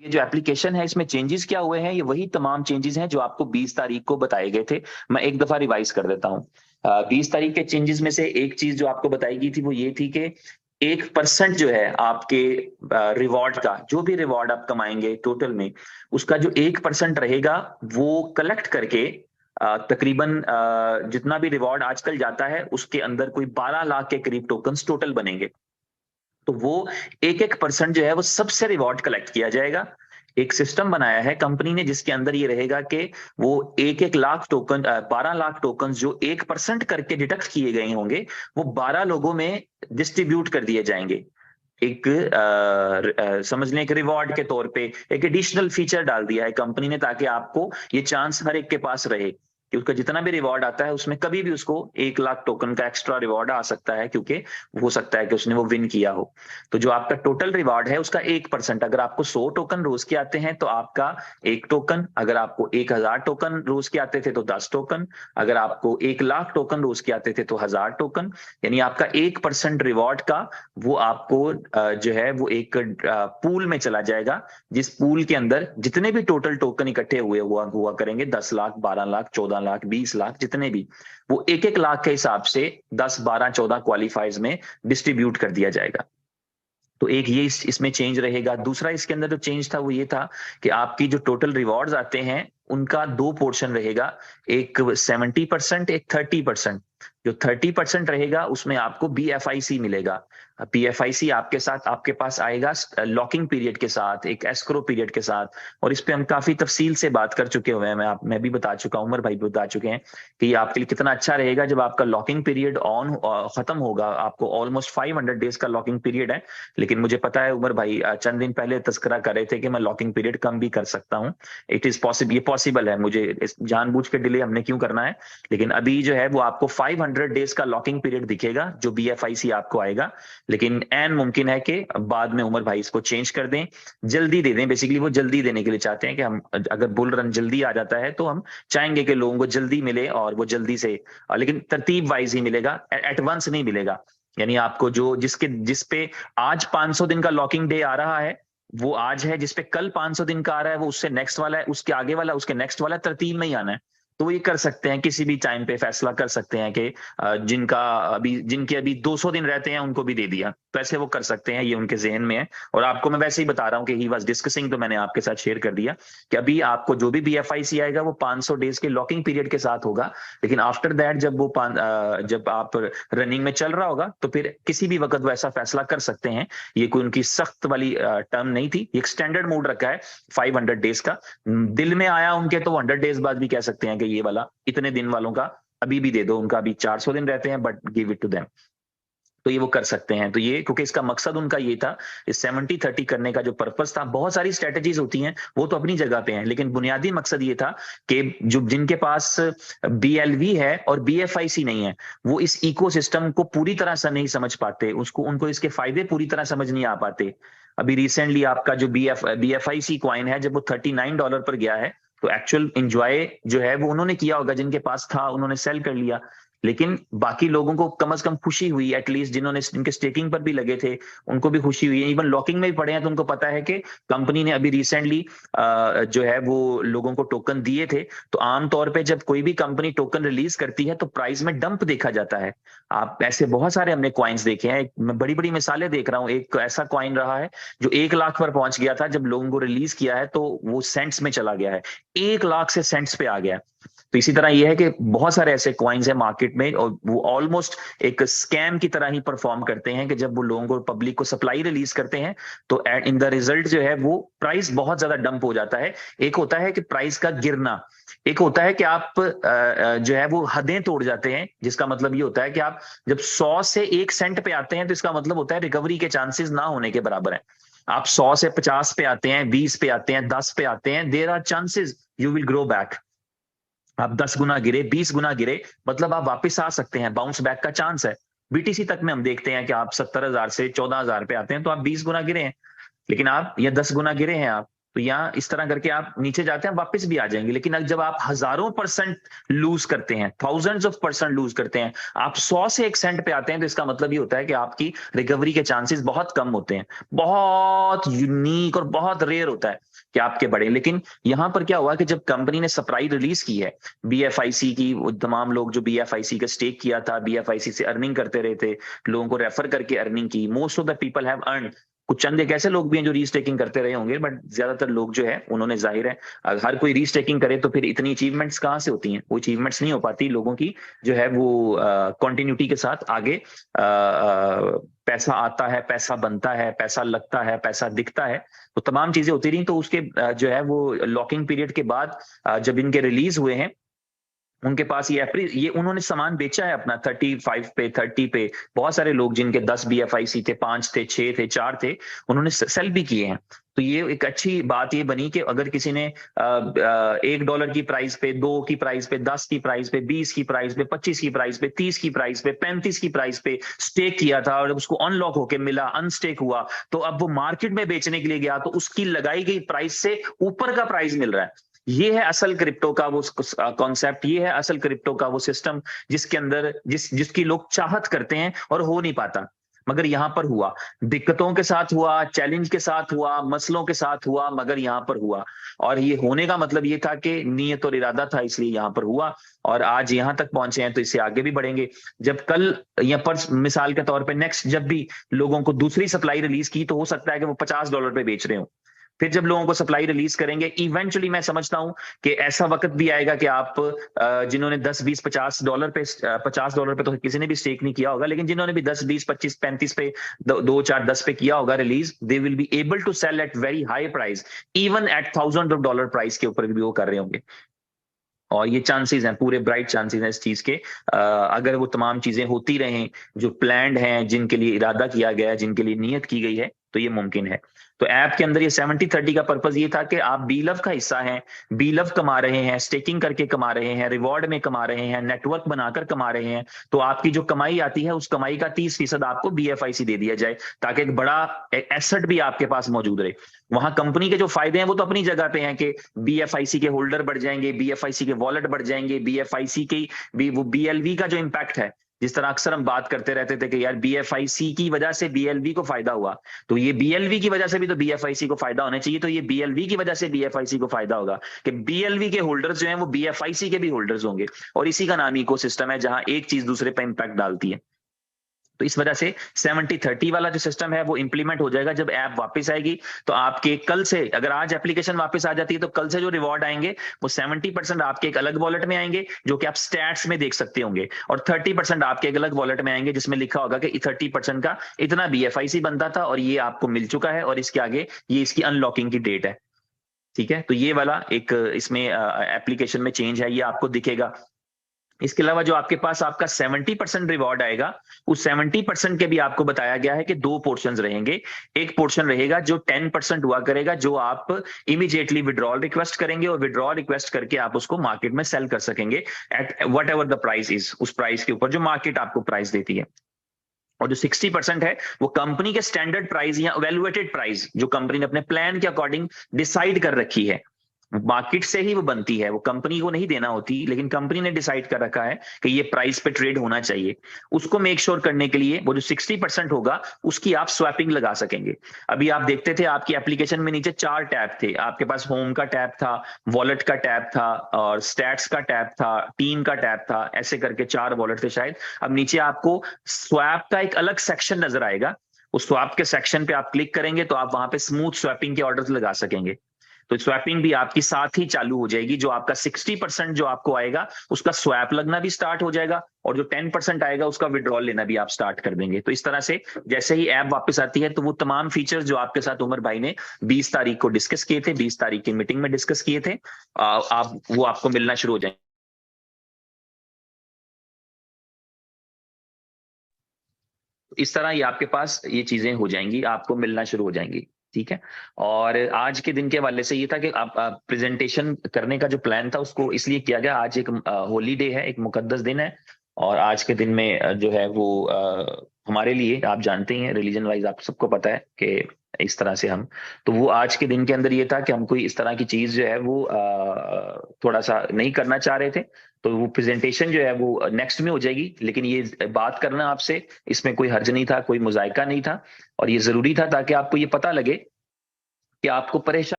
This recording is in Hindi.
ये जो एप्लीकेशन है इसमें चेंजेस क्या हुए हैं, ये वही तमाम चेंजेस हैं जो आपको 20 तारीख को बताए गए थे। मैं एक दफा रिवाइज कर देता हूँ। 20 तारीख के चेंजेस में से एक चीज जो आपको बताई गई थी वो ये थी कि 1% जो है आपके रिवॉर्ड का, जो भी रिवॉर्ड आप कमाएंगे टोटल में, उसका जो 1% रहेगा वो कलेक्ट करके तकरीबन जितना भी रिवॉर्ड आजकल जाता है उसके अंदर कोई 12 लाख के करीब टोकन्स टोटल बनेंगे। तो वो एक एक परसेंट जो है वो सबसे रिवॉर्ड कलेक्ट किया जाएगा। एक सिस्टम बनाया है कंपनी ने जिसके अंदर ये रहेगा कि वो एक एक लाख टोकन, 12 लाख टोकन जो 1% करके डिडक्ट किए गए होंगे, वो 12 लोगों में डिस्ट्रीब्यूट कर दिए जाएंगे। एक समझ लें एक रिवॉर्ड के तौर पे एक एडिशनल फीचर डाल दिया है कंपनी ने, ताकि आपको ये चांस हर एक के पास रहे कि उसका जितना भी रिवॉर्ड आता है उसमें कभी भी उसको 1 लाख टोकन का एक्स्ट्रा रिवॉर्ड आ सकता है, क्योंकि हो सकता है कि उसने वो विन किया हो। तो जो आपका टोटल रिवॉर्ड है उसका 1%, अगर आपको 100 टोकन रोज के आते हैं तो आपका 1 टोकन, अगर आपको 1000 टोकन रोज के आते थे तो 10 टोकन, अगर आपको 1 लाख टोकन रोज के आते थे तो 1000 टोकन। यानी आपका 1% रिवॉर्ड का वो आपको जो है वो एक पूल में चला जाएगा, जिस पूल के अंदर जितने भी टोटल टोकन इकट्ठे हुआ करेंगे, 10 लाख, 12 लाख, 14 लाख, 20 लाख, जितने भी, वो एक एक लाख के हिसाब से 10, 12, 14 क्वालिफाइज में डिस्ट्रीब्यूट कर दिया जाएगा। तो एक ये इसमें चेंज रहेगा। दूसरा इसके अंदर जो चेंज था वो ये था कि आपकी जो टोटल रिवॉर्ड्स आते हैं उनका दो पोर्शन रहेगा, एक 70%, एक 30%। जो 30% रहेगा उसमें आपको BFIC मिलेगा। BFIC आपके साथ आपके पास आएगा लॉकिंग पीरियड के साथ, एक एस्क्रो पीरियड के साथ। और इस पे हम काफी तफसील से बात कर चुके हुए हैं, मैं भी बता चुका हूं, उमर भाई भी बता चुके हैं कि ये आपके लिए कितना अच्छा रहेगा जब आपका लॉकिंग पीरियड ऑन खत्म होगा। आपको ऑलमोस्ट 500 डेज का लॉकिंग पीरियड है, लेकिन मुझे पता है उमर भाई चंद दिन पहले तस्करा कर रहे थे कि मैं लॉकिंग पीरियड कम भी कर सकता हूँ। इट इज पॉसिबल, ये पॉसिबल है, मुझे जानबूझ के डिले हमने क्यों करना है। लेकिन अभी जो है वो आपको 500 डेज का लॉकिंग पीरियड दिखेगा जो BFIC आपको आएगा। लेकिन एन मुमकिन है कि बाद में उमर भाई इसको चेंज कर दें, जल्दी दे दें। बेसिकली वो जल्दी देने के लिए चाहते हैं कि हम, अगर बुल रन जल्दी आ जाता है तो हम चाहेंगे कि लोगों को जल्दी मिले और वो जल्दी से, लेकिन तरतीब वाइज ही मिलेगा, एट वंस नहीं मिलेगा। यानी आपको जो जिस पे आज 500 दिन का लॉकिंग डे आ रहा है वो आज है, जिस पे कल 500 दिन का आ रहा है वो उससे नेक्स्ट वाला है, उसके आगे वाला उसके नेक्स्ट वाला, तरतीब में ही आना है। तो वो ये कर सकते हैं, किसी भी टाइम पे फैसला कर सकते हैं कि जिनके अभी 200 दिन रहते हैं उनको भी दे दिया, तो ऐसे वो कर सकते हैं, ये उनके जहन में है। और आपको मैं वैसे ही बता रहा हूँ कि ही वाज डिस्कसिंग, तो मैंने आपके साथ शेयर कर दिया कि अभी आपको जो भी BFIC आएगा वो 500 डेज के लॉकिंग पीरियड के साथ होगा। लेकिन आफ्टर दैट जब आप रनिंग में चल रहा होगा तो फिर किसी भी वक्त वो ऐसा फैसला कर सकते हैं। ये कोई उनकी सख्त वाली टर्म नहीं थी, एक स्टैंडर्ड मोड रखा है 500 डेज का। दिल में आया उनके तो 100 डेज बाद भी कह सकते हैं कि ये वाला इतने दिन वालों का अभी भी दे दो, उनका अभी 400 दिन रहते हैं, but give it to them. तो ये वो कर सकते हैं। तो ये क्योंकि इसका मकसद उनका ये था, इस 70-30 करने का जो पर्पस था, बहुत सारी स्ट्रेटेजीज होती हैं वो तो अपनी जगह पे हैं, लेकिन बुनियादी मकसद ये था कि जो जिनके पास BLV है और BFIC नहीं है, वो इस इकोसिस्टम को पूरी तरह से नहीं समझ पाते, उसको उनको इसके फायदे पूरी तरह समझ नहीं आ पाते। अभी रिसेंटली आपका जो BFIC कॉइन है, जब वो $39 पर गया है, तो एक्चुअल इंजॉय जो है वो उन्होंने किया होगा, जिनके पास था उन्होंने सेल कर लिया। लेकिन बाकी लोगों को कम से कम खुशी हुई, एटलीस्ट जिन्होंने जिनके स्टेकिंग पर भी लगे थे उनको भी खुशी हुई है, इवन लॉकिंग में भी पड़े हैं तो उनको पता है कि कंपनी ने अभी रिसेंटली जो है वो लोगों को टोकन दिए थे। तो आमतौर पे जब कोई भी कंपनी टोकन रिलीज करती है तो प्राइस में डंप देखा जाता है। आप ऐसे बहुत सारे हमने क्वाइंस देखे हैं, मैं बड़ी बड़ी मिसालें देख रहा हूँ। एक ऐसा क्वाइन रहा है जो 1 लाख पर पहुंच गया था, जब लोगों को रिलीज किया है तो वो सेंट्स में चला गया है, 1 लाख से सेंट्स पे आ गया। तो इसी तरह यह है कि बहुत सारे ऐसे कॉइन्स हैं मार्केट में और वो ऑलमोस्ट एक स्कैम की तरह ही परफॉर्म करते हैं कि जब वो लोगों को, पब्लिक को सप्लाई रिलीज करते हैं तो इन द रिजल्ट जो है वो प्राइस बहुत ज्यादा डंप हो जाता है। एक होता है कि प्राइस का गिरना, एक होता है कि आप जो है वो हदें तोड़ जाते हैं, जिसका मतलब ये होता है कि आप जब 100 से 1 सेंट पे आते हैं तो इसका मतलब होता है रिकवरी के चांसेस ना होने के बराबर है। आप 100 से 50 पे आते हैं, 20 पे आते हैं, 10 पे आते हैं, there are chances you will grow back. आप 10 गुना गिरे, 20 गुना गिरे, मतलब आप वापस आ सकते हैं, बाउंस बैक का चांस है। BTC तक में हम देखते हैं कि आप 70,000 से 14,000 पे आते हैं तो आप 20 गुना गिरे हैं, लेकिन आप ये 10 गुना गिरे हैं आप। तो यहाँ इस तरह करके आप नीचे जाते हैं, वापस भी आ जाएंगे। लेकिन जब आप हजारों % लूज करते हैं, थाउजेंड्स ऑफ % लूज करते हैं, आप 100 से 1 सेंट पे आते हैं, तो इसका मतलब ये होता है कि आपकी रिकवरी के चांसेस बहुत कम होते हैं। बहुत यूनिक और बहुत रेयर होता है कि आपके बढ़े। लेकिन यहां पर क्या हुआ कि जब कंपनी ने सप्लाई रिलीज की है बीएफआईसी की, तमाम लोग जो बीएफआईसी का स्टेक किया था, बीएफआईसी से अर्निंग करते रहे थे, लोगों को रेफर करके अर्निंग की, most of the people have earn. कुछ चंद एक ऐसे लोग भी हैं जो रीस्टेकिंग करते रहे होंगे, बट ज्यादातर लोग जो है उन्होंने, जाहिर है हर कोई रीस्टेकिंग करे तो फिर इतनी अचीवमेंट्स कहाँ से होती हैं, वो अचीवमेंट्स नहीं हो पाती लोगों की जो है वो कंटिन्यूटी के साथ आगे पैसा आता है, पैसा बनता है, पैसा लगता है, पैसा दिखता है, तो तमाम चीजें होती रही। तो उसके जो है वो लॉकिंग पीरियड के बाद जब इनके रिलीज हुए हैं, उनके पास ये उन्होंने सामान बेचा है अपना 35 पे, 30 पे। बहुत सारे लोग जिनके 10 बीएफआईसी थे, 5 थे, 6 थे, 4 थे, उन्होंने सेल भी किए हैं। तो ये एक अच्छी बात ये बनी कि अगर किसी ने $1 की प्राइस पे, 2 की प्राइस पे, 10 की प्राइस पे, 20 की प्राइस पे, 25 की प्राइस पे, 30 की प्राइस पे, 35 की प्राइस पे स्टेक किया था और उसको अनलॉक होके मिला, अनस्टेक हुआ, तो अब वो मार्केट में बेचने के लिए गया तो उसकी लगाई गई प्राइस से ऊपर का प्राइस मिल रहा है। ये है असल क्रिप्टो का वो कॉन्सेप्ट, ये है असल क्रिप्टो का वो सिस्टम, जिसके अंदर जिसकी लोग चाहत करते हैं और हो नहीं पाता, मगर यहां पर हुआ। दिक्कतों के साथ हुआ, चैलेंज के साथ हुआ, मसलों के साथ हुआ, मगर यहां पर हुआ। और ये होने का मतलब ये था कि नीयत और इरादा था, इसलिए यहां पर हुआ और आज यहां तक पहुंचे हैं, तो इससे आगे भी बढ़ेंगे। जब कल या पर मिसाल के तौर पे नेक्स्ट जब भी लोगों को दूसरी सप्लाई रिलीज की, तो हो सकता है कि वो $50 पे बेच रहे हो। फिर जब लोगों को सप्लाई रिलीज करेंगे, इवेंचुअली मैं समझता हूं कि ऐसा वक्त भी आएगा कि आप जिन्होंने 10, 20, $50 पे, $50 पे तो किसी ने भी स्टेक नहीं किया होगा, लेकिन जिन्होंने भी 10, 20, 25, 35 पे, 2, 4, 10 पे किया होगा release, they will be able to sell at very high price, even at $1000 price के ऊपर भी वो कर रहे होंगे। और ये चांसेस हैं, पूरे ब्राइट चांसेस हैं इस चीज के, अगर वो तमाम चीजें होती रहें जो प्लान्ड हैं, जिनके लिए इरादा किया गया है, जिनके लिए नियत की गई है, तो ये मुमकिन है। तो ऐप के अंदर ये 70-30 का पर्पज ये था कि आप बीलव का हिस्सा हैं, बीलव कमा रहे हैं, स्टेकिंग करके कमा रहे हैं, रिवॉर्ड में कमा रहे हैं, नेटवर्क बनाकर कमा रहे हैं, तो आपकी जो कमाई आती है उस कमाई का 30% आपको बीएफआईसी दे दिया जाए, ताकि एक बड़ा एसेट भी आपके पास मौजूद रहे। वहां कंपनी के जो फायदे हैं वो तो अपनी जगह पे हैं कि बीएफआईसी के होल्डर बढ़ जाएंगे, बीएफआईसी के वॉलेट बढ़ जाएंगे, बीएफआईसी की भी वो बीएलवी का जो इम्पैक्ट है, जिस तरह अक्सर हम बात करते रहते थे कि यार बीएफआईसी की वजह से बीएलवी को फायदा हुआ, तो ये बीएलवी की वजह से भी तो बीएफआईसी को फायदा होना चाहिए, तो ये बीएलवी की वजह से बीएफआईसी को फायदा होगा कि बीएलवी के होल्डर्स जो हैं वो बीएफआईसी के भी होल्डर्स होंगे, और इसी का नाम इकोसिस्टम है, जहां एक चीज दूसरे पर इंपैक्ट डालती है। तो इस वजह से 70-30 वाला जो सिस्टम है वो इंप्लीमेंट हो जाएगा जब ऐप वापस आएगी। तो आपके कल से, अगर आज एप्लीकेशन वापस आ जाती है, तो कल से जो रिवॉर्ड आएंगे वो 70% आपके एक अलग वॉलेट में आएंगे, जो कि आप स्टैट्स में देख सकते होंगे, और 30% आपके एक अलग वॉलेट में आएंगे जिसमें लिखा होगा कि 30% का इतना बीएफआईसी बनता था और ये आपको मिल चुका है, और इसके आगे ये इसकी अनलॉकिंग की डेट है। ठीक है, तो ये वाला एक इसमें एप्लीकेशन में चेंज है, ये आपको दिखेगा। इसके अलावा जो आपके पास आपका 70% रिवॉर्ड आएगा, उस 70% के भी आपको बताया गया है कि 2 पोर्शंस रहेंगे। एक पोर्शन रहेगा जो 10% हुआ करेगा, जो आप इमीडिएटली विड्रॉल रिक्वेस्ट करेंगे, और विड्रॉल रिक्वेस्ट करके आप उसको मार्केट में सेल कर सकेंगे at whatever the price is, उस प्राइस के ऊपर जो मार्केट आपको प्राइस देती है। और जो 60% है वो कंपनी के स्टैंडर्ड प्राइस या इवेल्युएटेड प्राइस, जो कंपनी ने अपने प्लान के अकॉर्डिंग डिसाइड कर रखी है, मार्केट से ही वो बनती है, वो कंपनी को नहीं देना होती, लेकिन कंपनी ने डिसाइड कर रखा है कि ये प्राइस पे ट्रेड होना चाहिए। उसको मेक श्योर करने के लिए वो जो 60% होगा उसकी आप स्वैपिंग लगा सकेंगे। अभी आप देखते थे आपकी एप्लीकेशन में नीचे 4 टैब थे, आपके पास होम का टैब था, वॉलेट का टैब था, और स्टैट्स का टैब था, टीम का टैब था, ऐसे करके 4 वॉलेट थे शायद। अब नीचे आपको स्वैप का एक अलग सेक्शन नजर आएगा, उस स्वैप के सेक्शन पे आप क्लिक करेंगे तो आप वहां पे स्मूथ स्वैपिंग के ऑर्डर्स लगा सकेंगे। तो स्वैपिंग भी आपकी साथ ही चालू हो जाएगी, जो आपका 60% जो आपको आएगा उसका स्वैप लगना भी स्टार्ट हो जाएगा, और जो 10% आएगा उसका विड्रॉल लेना भी आप स्टार्ट कर देंगे। तो इस तरह से जैसे ही ऐप वापस आती है, तो वो तमाम फीचर्स जो आपके साथ उमर भाई ने 20 तारीख को डिस्कस किए थे, 20 तारीख की मीटिंग में डिस्कस किए थे, आप वो आपको मिलना शुरू हो जाएंगे। इस तरह ये आपके पास ये चीजें हो जाएंगी, आपको मिलना शुरू हो जाएंगी। ठीक है, और आज के दिन के हवाले से ये था कि आप प्रेजेंटेशन करने का जो प्लान था उसको इसलिए किया गया, आज एक होली डे है, एक मुकद्दस दिन है, और आज के दिन में जो है वो हमारे लिए, आप जानते ही हैं रिलीजन वाइज आप सबको पता है कि इस तरह से हम, तो वो आज के दिन के अंदर ये था कि हम कोई इस तरह की चीज जो है वो थोड़ा सा नहीं करना चाह रहे थे। तो वो प्रेजेंटेशन जो है वो नेक्स्ट में हो जाएगी, लेकिन ये बात करना आपसे, इसमें कोई हर्ज नहीं था, कोई मुजायका नहीं था, और ये जरूरी था ताकि आपको ये पता लगे कि आपको परेशान